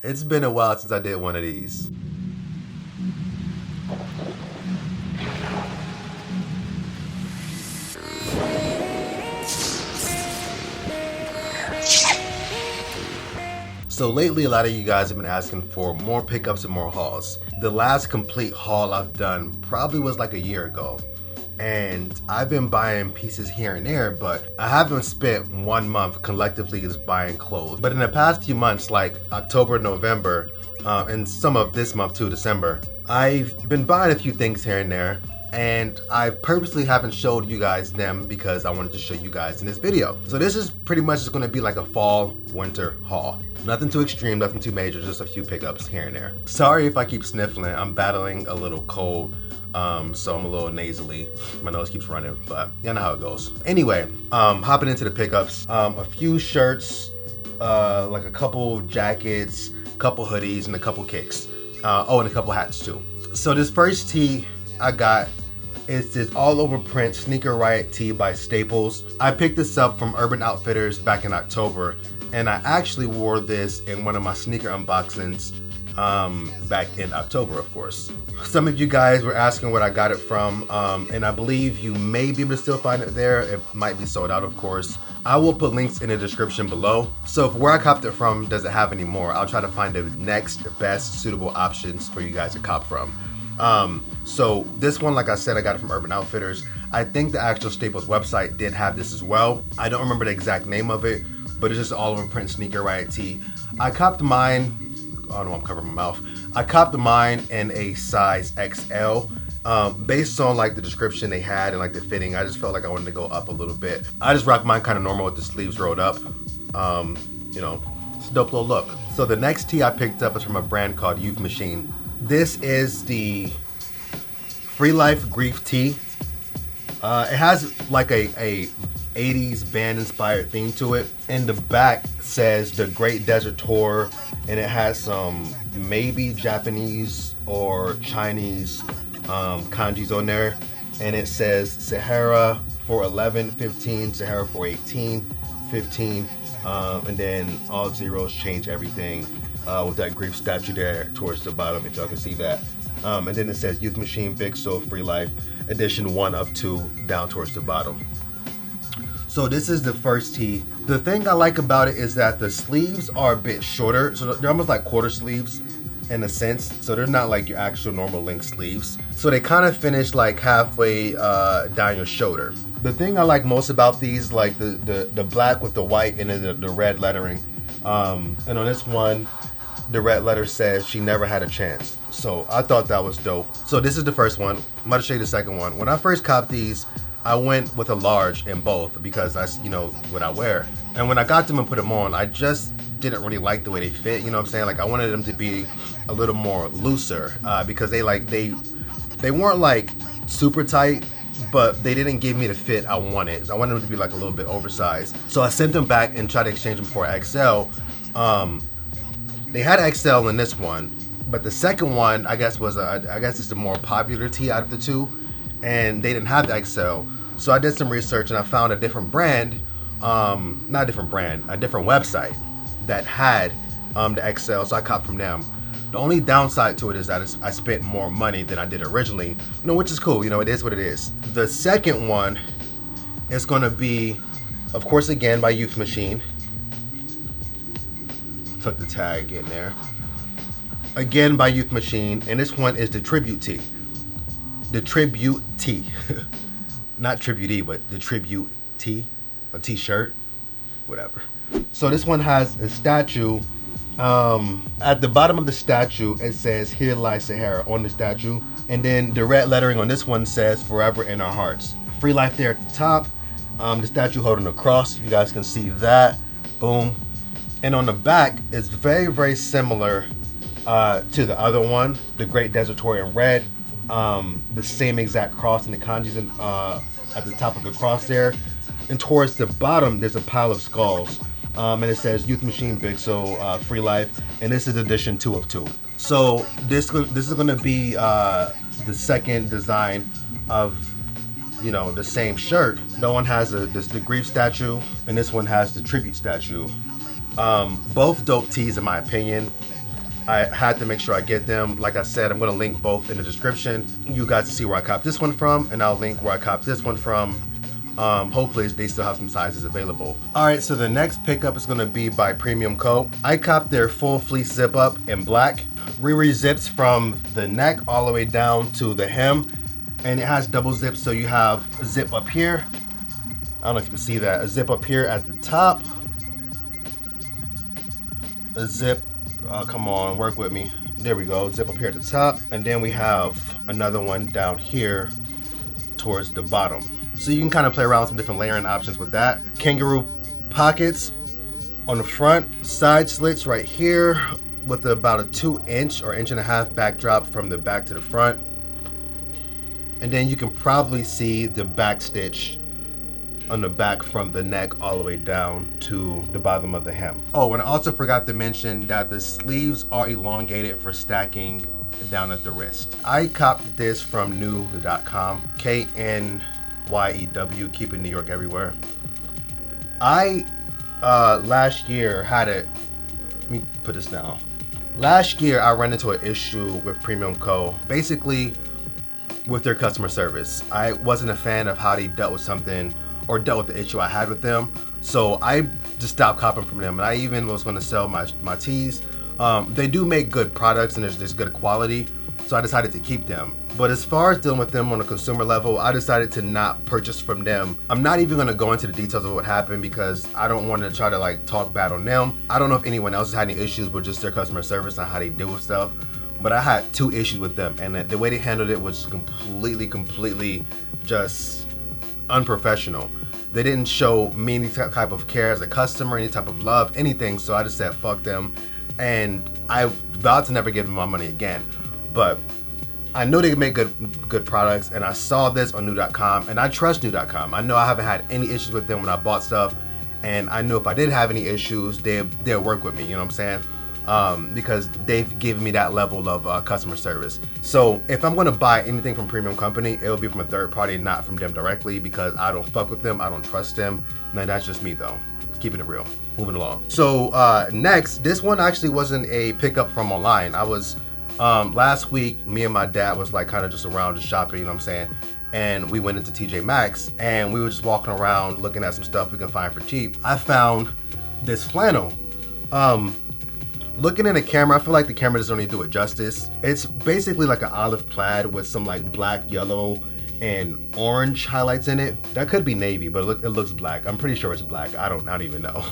It's been a while since I did one of these. So lately, a lot of you guys have been asking for more pickups and more hauls. The last complete haul I've done probably was like a year ago. And I've been buying pieces here and there, but I haven't spent 1 month collectively just buying clothes. But in the past few months, like October, November, and some of this month too, December, I've been buying a few things here and there. And I purposely haven't showed you guys them because I wanted to show you guys in this video. So this is pretty much just gonna be like a fall, winter haul. Nothing too extreme, nothing too major, just a few pickups here and there. Sorry if I keep sniffling, I'm battling a little cold. So I'm a little nasally. My nose keeps running, but you know how it goes. Anyway, hopping into the pickups. A few shirts, like a couple jackets, couple hoodies, and a couple kicks. And a couple hats too. So this first tee I got is this all over print sneaker Riot tee by Staples. I picked this up from Urban Outfitters back in October, and I actually wore this in one of my sneaker unboxings back in October, of course. Some of you guys were asking where I got it from, and I believe you may be able to still find it there. It might be sold out, of course. I will put links in the description below. So if where I copped it from doesn't have any more, I'll try to find the next best suitable options for you guys to cop from. So this one, like I said, I got it from Urban Outfitters. I think the actual Staples website did have this as well. I don't remember the exact name of it, but it's just all over print sneaker Riot tee. I copped mine, oh no, I'm covering my mouth. I copped mine in a size XL. Based on like the description they had and like the fitting, I just felt like I wanted to go up a little bit. I just rock mine kind of normal with the sleeves rolled up. You know, it's a dope little look. So the next tee I picked up is from a brand called Youth Machine. This is the Free Life Grief tee. It has like a 80s band inspired theme to it. In the back says the Great Desert Tour, and it has some maybe Japanese or Chinese kanjis on there, and it says Sahara for 11-15, Sahara for 18-15, and then all zeros change everything with that grief statue there towards the bottom, if y'all can see that. And then it says Youth Machine Big Soul Free Life edition 1 of 2 down towards the bottom. So this is the first tee. The thing I like about it is that the sleeves are a bit shorter, so they're almost like quarter sleeves in a sense. So they're not like your actual normal length sleeves. So they kind of finish like halfway down your shoulder. The thing I like most about these, like the black with the white and then the red lettering. And on this one, the red letter says she never had a chance. So I thought that was dope. So this is the first one. I'm about to show you the second one. When I first copped these, I went with a large in both because that's, you know, what I wear. And when I got them and put them on, I just didn't really like the way they fit. You know what I'm saying? Like I wanted them to be a little more looser because they weren't like super tight, but they didn't give me the fit I wanted. So I wanted them to be like a little bit oversized. So I sent them back and tried to exchange them for XL. They had XL in this one, but the second one I guess was I guess it's the more popular tee out of the two, and they didn't have the XL. So I did some research and I found a different brand, not a different brand, a different website that had the XL. So I copped from them. The only downside to it is that I spent more money than I did originally, you know, which is cool. You know, it is what it is. The second one is going to be, of course, again by Youth Machine. Took the tag in there. Again by Youth Machine, and this one is the Tribute tee. The Tribute tee. Not Tribute, but the Tribute tee. A t-shirt. Whatever. So this one has a statue. At the bottom of the statue, it says "Here Lies Sahara" on the statue. And then the red lettering on this one says "Forever in Our Hearts." Free Life there at the top. The statue holding a cross. You guys can see that. Boom. And on the back, it's very, very similar to the other one, the Great Desert Tour in red. The same exact cross and the kanjis at the top of the cross there. And towards the bottom, there's a pile of skulls. And it says Youth Machine Big Soul Free Life. And this is edition 2 of 2. So this is going to be the second design of, you know, the same shirt. That one has the grief statue, and this one has the tribute statue. Both dope tees in my opinion. I had to make sure I get them. Like I said, I'm gonna link both in the description. You guys can see where I copped this one from, and I'll link where I copped this one from. Hopefully they still have some sizes available. All right, so the next pickup is gonna be by Premium Co. I copped their full fleece zip up in black. Riri zips from the neck all the way down to the hem, and it has double zips, so you have a zip up here. I don't know if you can see that. A zip up here at the top. A zip, come on, work with me. There we go, zip up here at the top. And then we have another one down here towards the bottom. So you can kind of play around with some different layering options with that. Kangaroo pockets on the front, side slits right here with about a 2-inch or 1.5-inch backdrop from the back to the front. And then you can probably see the back stitch on the back from the neck all the way down to the bottom of the hem. Oh, and I also forgot to mention that the sleeves are elongated for stacking down at the wrist. I copped this from new.com, KNYEW, keeping New York everywhere. I last year had it, let me put this down. Last year I ran into an issue with Premium Co. Basically with their customer service. I wasn't a fan of how they dealt with something or dealt with the issue I had with them. So I just stopped copping from them, and I even was gonna sell my tees. They do make good products and there's good quality, so I decided to keep them. But as far as dealing with them on a consumer level, I decided to not purchase from them. I'm not even gonna go into the details of what happened because I don't want to try to like talk bad on them. I don't know if anyone else has had any issues with just their customer service and how they deal with stuff, but I had 2 issues with them, and the way they handled it was completely just unprofessional. They didn't show me any type of care as a customer, any type of love, anything. So I just said, fuck them. And I vowed to never give them my money again. But I know they can make good products, and I saw this on new.com, and I trust new.com. I know I haven't had any issues with them when I bought stuff, and I know if I did have any issues, they'll work with me, you know what I'm saying? Because they've given me that level of customer service. So if I'm gonna buy anything from Premium Company, it'll be from a third party, not from them directly, because I don't fuck with them, I don't trust them. Now that's just me though, keeping it real, moving along. So next, this one actually wasn't a pickup from online. I was, last week, me and my dad was like kind of just around just shopping, you know what I'm saying? And we went into TJ Maxx and we were just walking around looking at some stuff we can find for cheap. I found this flannel. Looking in the camera, I feel like the camera doesn't really do it justice. It's basically like an olive plaid with some like black, yellow, and orange highlights in it. That could be navy, but it looks black. I'm pretty sure it's black. I don't even know.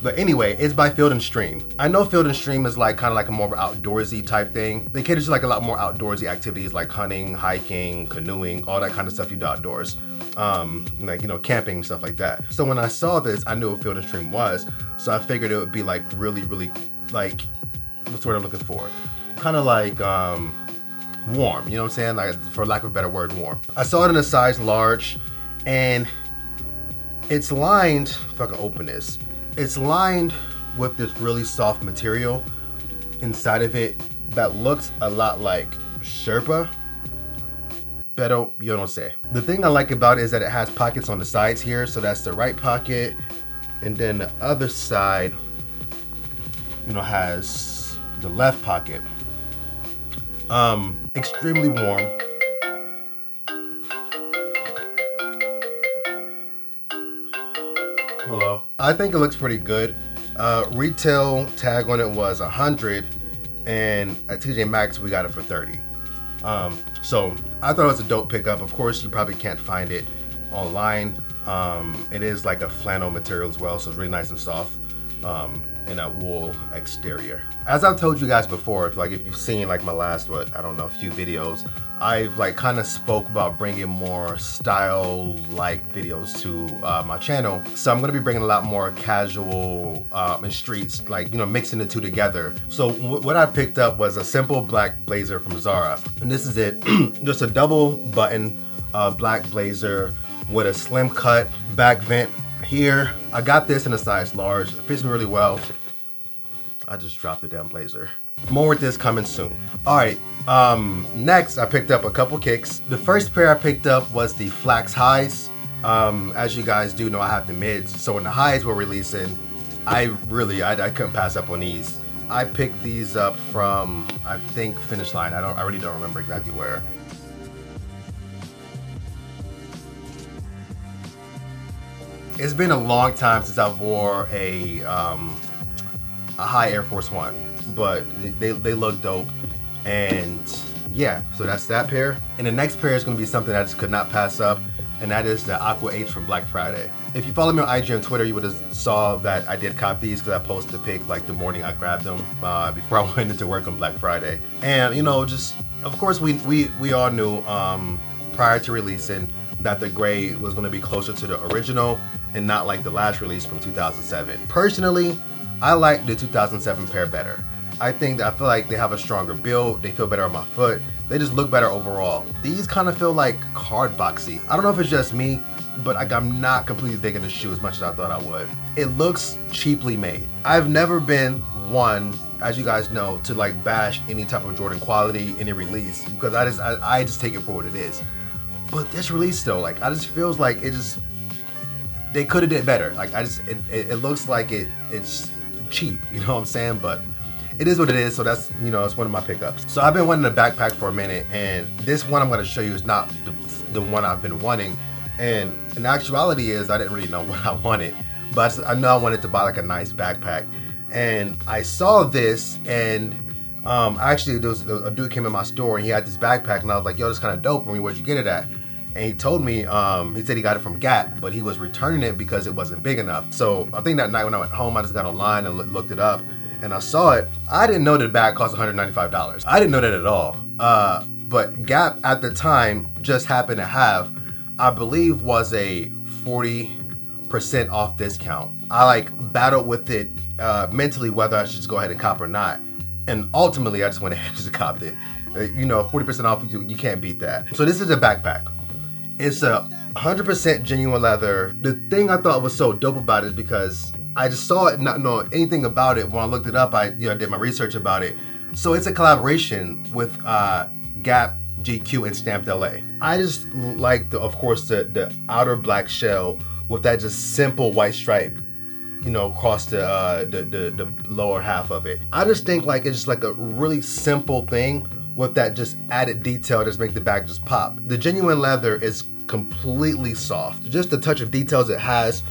But anyway, it's by Field & Stream. I know Field & Stream is like kind of like a more outdoorsy type thing. They cater to like a lot more outdoorsy activities like hunting, hiking, canoeing, all that kind of stuff you do outdoors. Like, you know, camping and stuff like that. So when I saw this, I knew what Field & Stream was. So I figured it would be like really, like, what's the word I'm looking for? Kind of like warm, you know what I'm saying? Like, for lack of a better word, warm. I saw it in a size large, and it's lined, if I can open this, it's lined with this really soft material inside of it that looks a lot like Sherpa. Pero yo no sé. The thing I like about it is that it has pockets on the sides here, so that's the right pocket, and then the other side, you know, has the left pocket. Extremely warm. Hello. I think it looks pretty good. Retail tag on it was 100, and at TJ Maxx we got it for 30. So I thought it was a dope pickup. Of course, you probably can't find it online. It is like a flannel material as well, so it's really nice and soft. In that wool exterior. As I've told you guys before, if you've seen like my last, I don't know, a few videos, I've like kind of spoke about bringing more style like videos to my channel. So I'm gonna be bringing a lot more casual and streets, like, you know, mixing the two together. So what I picked up was a simple black blazer from Zara, and this is it. Just a double button black blazer with a slim cut back vent here. I got this in a size large. It fits me really well. I just dropped the damn blazer. More with this coming soon. All right, next I picked up a couple kicks. The first pair I picked up was the Flax Highs. As you guys do know, I have the mids. So when the highs were releasing, I couldn't pass up on these. I picked these up from, I think, Finish Line. I really don't remember exactly where. It's been a long time since I wore a high Air Force One, but they look dope. And yeah, so that's that pair. And the next pair is going to be something I just could not pass up, and that is the Aqua H from Black Friday. If you follow me on IG and Twitter, you would have saw that I did cop these because I posted a pic like the morning I grabbed them before I went into work on Black Friday. And you know, just of course we all knew prior to releasing that the gray was going to be closer to the original and not like the last release from 2007. Personally, I like the 2007 pair better. I feel like they have a stronger build, they feel better on my foot, they just look better overall. These kind of feel like card boxy. I don't know if it's just me, but I'm not completely digging the shoe as much as I thought I would. It looks cheaply made. I've never been one, as you guys know, to like bash any type of Jordan quality, any release, because I just take it for what it is. But this release though, like I just feels like they could have did better. Like it looks like it's cheap, you know what I'm saying? But it is what it is, so that's, you know, it's one of my pickups. So I've been wanting a backpack for a minute, and this one I'm gonna show you is not the one I've been wanting. And in actuality is I didn't really know what I wanted, but I know I wanted to buy like a nice backpack. And I saw this, and actually there was a dude came in my store and he had this backpack, and I was like, yo, this kind of dope. Where'd you get it at? And he told me, he said he got it from Gap, but he was returning it because it wasn't big enough. So I think that night when I went home, I just got online and looked it up, and I saw it. I didn't know that the bag cost $195. I didn't know that at all. But Gap at the time just happened to have, I believe, was a 40% off discount. I like battled with it mentally whether I should just go ahead and cop or not. And ultimately, I just went ahead and just copped it. You know, 40% off, you can't beat that. So this is a backpack. It's a 100% genuine leather. The thing I thought was so dope about it is because I just saw it, not knowing anything about it. When I looked it up, I did my research about it. So it's a collaboration with Gap, GQ, and Stamped LA. I just like, of course, the outer black shell with that just simple white stripe, you know, across the lower half of it. I just think like it's just like a really simple thing with that just added detail just make the bag just pop. The genuine leather is completely soft. Just the touch of details it has.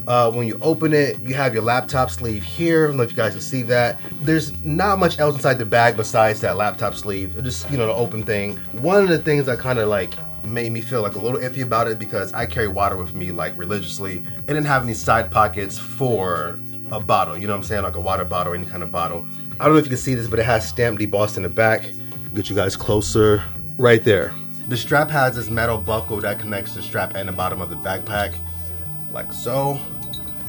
When you open it, you have your laptop sleeve here. I don't know if you guys can see that. There's not much else inside the bag besides that laptop sleeve. Just, you know, the open thing. One of the things that kind of like made me feel like a little iffy about it, because I carry water with me like religiously. It didn't have any side pockets for a bottle, you know what I'm saying? Like a water bottle or any kind of bottle. I don't know if you can see this, but it has STAPMD embossed in the back. Get you guys closer. Right there. The strap has this metal buckle that connects the strap and the bottom of the backpack, like so.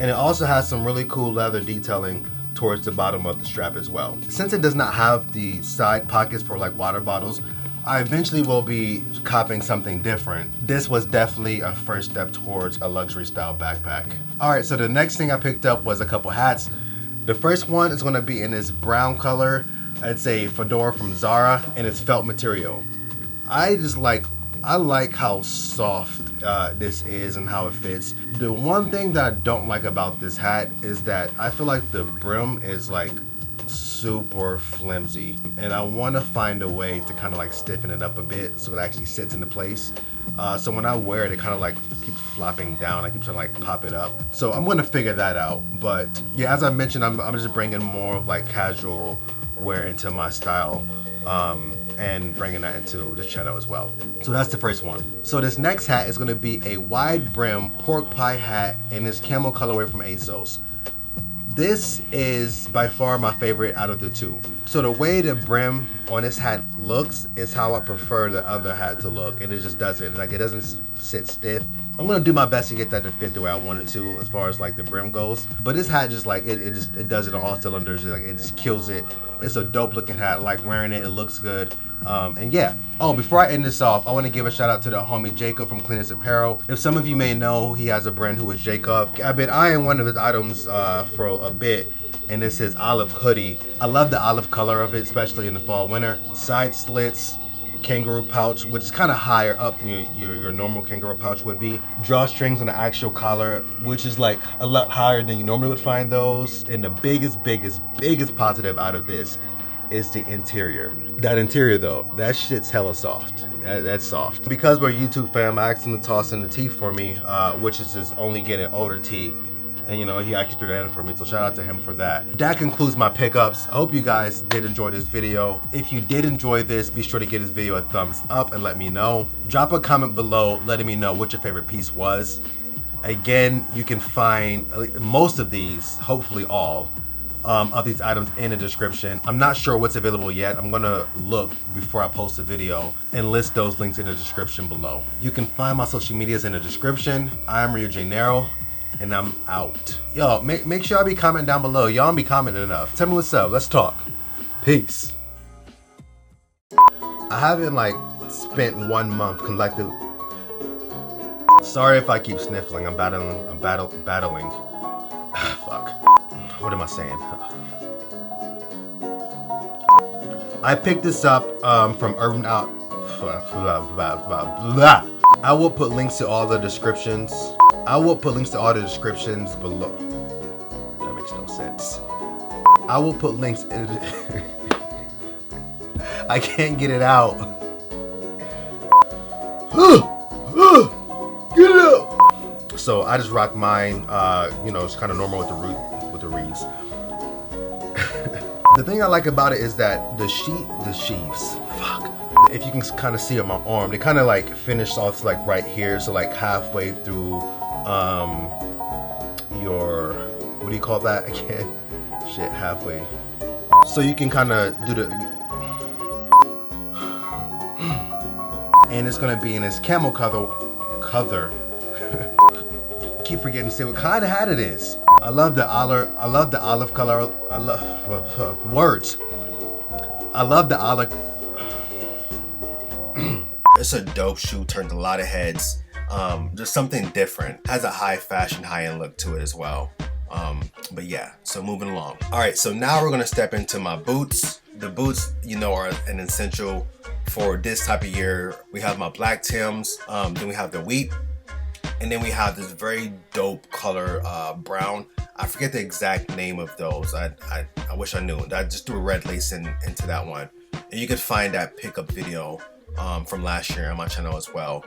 And it also has some really cool leather detailing towards the bottom of the strap as well. Since it does not have the side pockets for like water bottles, I eventually will be copping something different. This was definitely a first step towards a luxury style backpack. All right, so the next thing I picked up was a couple hats. The first one is gonna be in this brown color. It's a fedora from Zara, and it's felt material. I like how soft this is and how it fits. The one thing that I don't like about this hat is that I feel like the brim is like super flimsy, and I want to find a way to kind of like stiffen it up a bit so it actually sits into place. So when I wear it, it kind of like keeps flopping down. I keep trying to like pop it up. So I'm going to figure that out. But yeah, as I mentioned, I'm just bringing more of like casual wear into my style. And bringing that into the channel as well. So that's the first one. So this next hat is gonna be a wide brim pork pie hat in this camel colorway from Asos. This is by far my favorite out of the two. So the way the brim on this hat looks is how I prefer the other hat to look, and it just doesn't. Like, it doesn't sit stiff. I'm gonna do my best to get that to fit the way I want it to as far as like the brim goes. But this hat just like, it does it on all cylinders. Like, it just kills it. It's a dope looking hat. I like wearing it. It looks good. And yeah. Oh, before I end this off, I want to give a shout out to the homie Jacob from Cleanest Apparel. If some of you may know, he has a brand who is Jacob. I've been eyeing one of his items for a bit, and this is olive hoodie. I love the olive color of it, especially in the fall winter. Side slits, kangaroo pouch, which is kind of higher up than your normal kangaroo pouch would be. Drawstrings on the actual collar, which is like a lot higher than you normally would find those. And the biggest positive out of this is the interior. That interior though, that shit's hella soft. That's soft. Because we're a YouTube fam, I asked him to toss in the tee for me, which is his only getting older tee. And you know, he actually threw that in for me, so shout out to him for that. That concludes my pickups. I hope you guys did enjoy this video. If you did enjoy this, be sure to give this video a thumbs up and let me know. Drop a comment below letting me know what your favorite piece was. Again, you can find most of these, hopefully all, of these items in the description. I'm not sure what's available yet. I'm gonna look before I post the video and list those links in the description below. You can find my social medias in the description. I'm Rio Janeiro, and I'm out. Yo, make sure y'all be commenting down below. Y'all don't be commenting enough. Tell me what's up. Let's talk. Peace. I haven't like spent 1 month collective. Sorry if I keep sniffling. I'm battling. Fuck. What am I saying? I picked this up from Urban Out. I will put links to all the descriptions. below. That makes no sense. I will put links in I can't get it out. Get it out! So I just rock mine, you know, it's kind of normal with the reeds. The thing I like about it is that the sheaves, fuck. If you can kind of see on my arm, they kind of like finish off like right here, so like halfway through your, what do you call that again? Shit, halfway. So you can kind of do the, and it's gonna be in this camel color. Keep forgetting to say what kind of hat it is. I love the olive color. I love words. I love the olive. It's a dope shoe, turned a lot of heads. Just something different. Has a high fashion, high-end look to it as well. But yeah, so moving along. All right, so now we're gonna step into my boots. The boots, you know, are an essential for this type of year. We have my black Tims, then we have the wheat, and then we have this very dope color, brown. I forget the exact name of those. I wish I knew. I just threw a red lace into that one. And you can find that pickup video from last year on my channel as well.